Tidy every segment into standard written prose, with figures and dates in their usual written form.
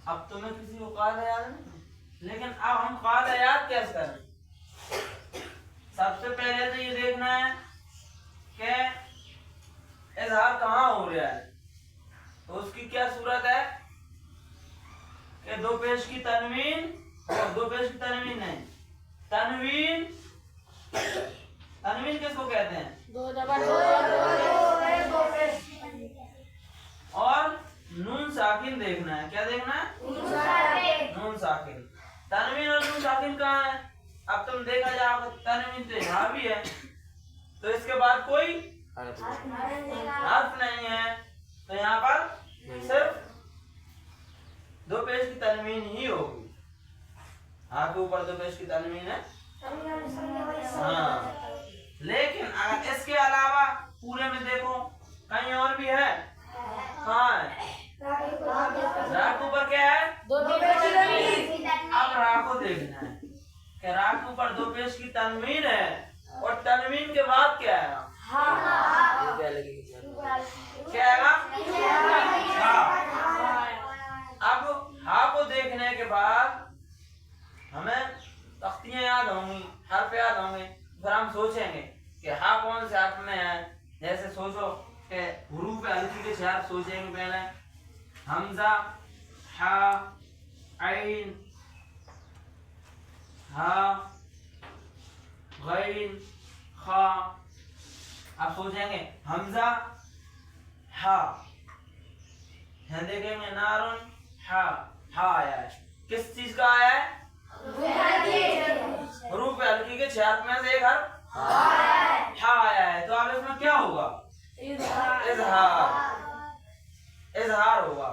अब तुम्हें किसी को कायदा याद नहीं, लेकिन अब हम कायदा याद कैसे करें? सबसे पहले तो ये देखना है कि इजहार कहाँ हो रहा है। तो उसकी क्या सूरत है कि दो पेश की तनवीन, और दो पेश की तनवीन नहीं, तनवीन, तनवीन किसको कहते हैं? और नून साकिन देखना है। क्या देखना है? नून साकिन। तनवीन और नून साकिन कहाँ है? अब तुम देखा जाओ तनवीन तो यहाँ भी है, तो इसके बाद कोई हर्फ नहीं है, तो यहाँ पर सिर्फ दो पेश की तनवीन ही होगी। हाँ के ऊपर दो पेश की तनवीन है। हाँ, लेकिन अगर इसके अलावा पूरे में देखो कहीं और भी है। कहाँ है? रा के ऊपर क्या है? अब रा को देखना है कि रा के ऊपर दो पेश की तनवीन है और तनवीन के बाद क्या है? क्या आएगा? अब हा को देखने के बाद हमें तख्तियां याद होंगी, हर्फ याद होंगे, फिर हम सोचेंगे कि हा कौन से हर्फ में है। जैसे सोचो कि हुरूफ हल्की के 6 हर्फ सोचेंगे पहले, हमजा, हा, ऐन, हा, गैन, खा। अब सोचेंगे हमजा, हा, यहाँ देखेंगे नारुन, हा, हा आया है। किस चीज का आया है? हुरूफ हल्की के 6 हर्फ में से एक हर्फ हा आया है। तो अब इसमें क्या होगा? इजहार, इजहार होगा।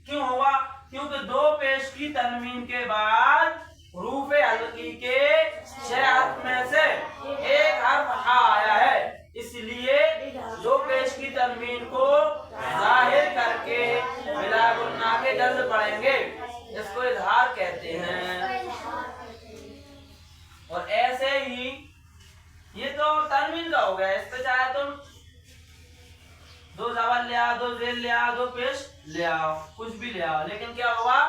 क्यों होगा? क्योंकि दो पेश की तनवीन के बाद हुरूफ हल्की के 6 हर्फ में से एक हर्फ हा आया है, इसलिए दो पेश की तनवीन को जाहिर करके बिला गुन्ना के जल्द पढ़ेंगे, इसको इजहार कहते हैं। और ऐसे ही ये तो तनवीन का हो गया, इस पे चाहे तुम दो जबर ले आओ, दो जेल ले आओ, दो पेश ले आओ, कुछ भी ले आओ, लेकिन क्या होगा?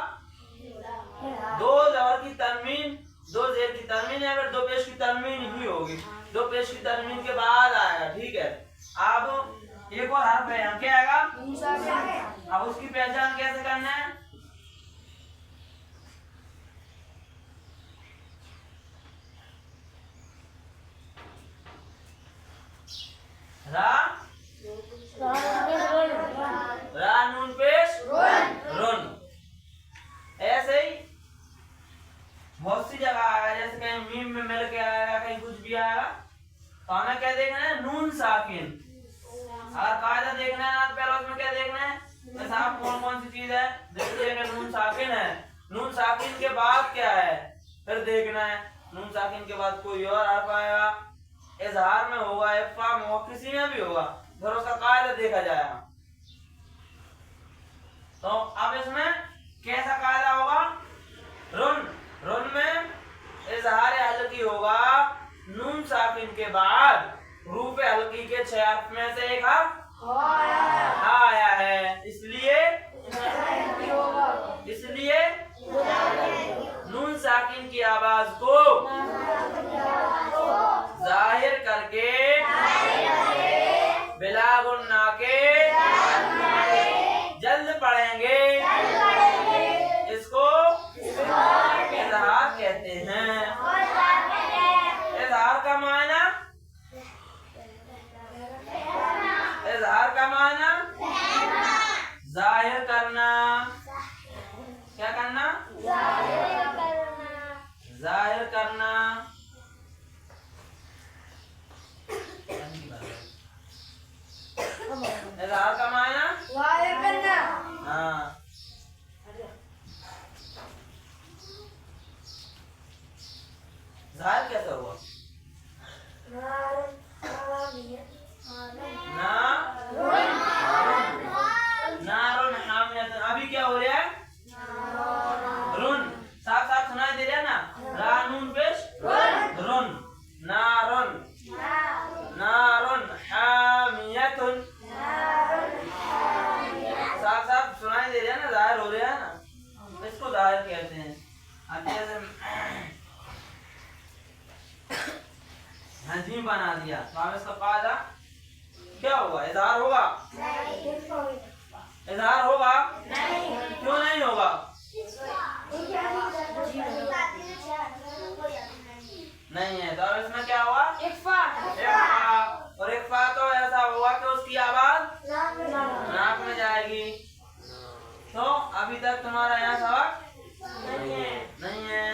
दो जबर की तनवीन, दो जेल की तनवीन है, फिर दो पेश की तनवीन ही होगी। दो पेश की तनवीन के बाद आएगा, ठीक है। अब एक और हर्फ है, यहाँ क्या आएगा? अब उसकी पहचान कैसे करना है? रा, रा नून पेश रुन। ऐसे ही बहुत सी जगह आएगा, जैसे कहीं मीम में मिल के आएगा, कहीं कुछ भी आएगा, तो हमें क्या देखना है? नून साकिन। अगर कायदा देखना है ना, पहले उसमें क्या देखना है? साहब कौन कौन सी चीज है? देखिए कि नून साकिन है, नून साकिन के बाद क्या है, फिर देखना है। नून साकिन के बाद कोई और हर्फ आएगा, इजहार में होगा, इफ़ा में होगा, किसी में भी होगा, फिर उसका कायदा देखा जाएगा। तो अब इसमें कैसा कायदा होगा? रुन, रुन में इजहार हल्की होगा, नून साकिन के बाद हुरूफ हल्की के 6 हर्फ में से एक हर्फ हा आया है, इसलिए नून साकिन की आवाज को जाहिर करके बिला गुन्ना के जल्द पढ़ेंगे, इसको इजहार कहते हैं। इजहार का मायना, इजहार का मायना जाहिर करना। क्या करना? जाहिर करना। इजहार का मायना जाहिर करना। हाँ, अब जैसे हजीम बना दिया तो अब इसका कायदा क्या होगा? इज़हार होगा? इज़हार होगा? क्यों नहीं होगा? नहीं है। तो अब इसमें क्या हुआ? इख्फा। और इख्फा तो ऐसा हुआ कि उसकी आवाज नाक में जाएगी। तो अभी तक तुम्हारा यहाँ सबक नहीं है।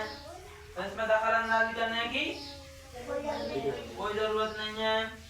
तो इसमें दखल अंदाजी करने की कोई जरूरत नहीं है।